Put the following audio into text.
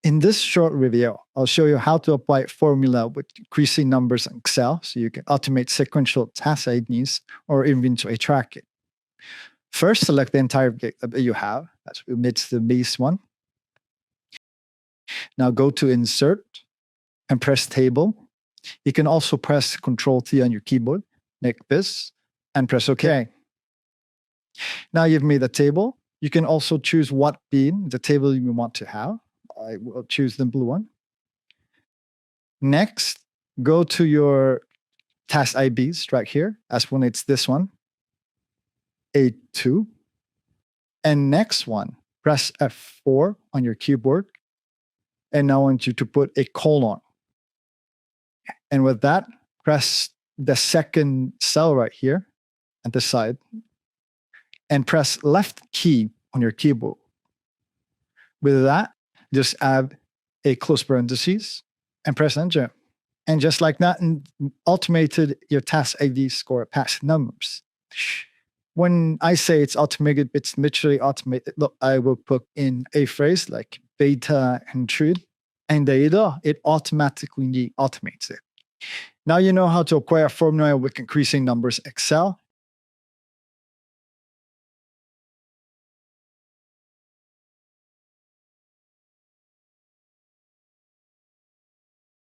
In this short review, I'll show you how to apply formula with increasing numbers in Excel so you can automate sequential task IDs or inventory tracking. First, select the entire gig that you have. That's omits the base one. Now go to Insert and press Table. You can also press Ctrl-T on your keyboard, like this, and press OK. Now you've made a table. You can also choose what bin the table you want to have. I will choose the blue one. Next, go to your task IDs right here. As when it's this one, A2. And next one, press F4 on your keyboard. And now I want you to put a colon. And with that, press the second cell right here at the side and press left key on your keyboard. With that, just add a close parentheses and press enter. And just like that, automated your task ID score past numbers. When I say it's automated, it's literally automated. Look, I will put in a phrase like beta entry and data, it automatically automates it. Now you know how to acquire a formula with increasing numbers Excel.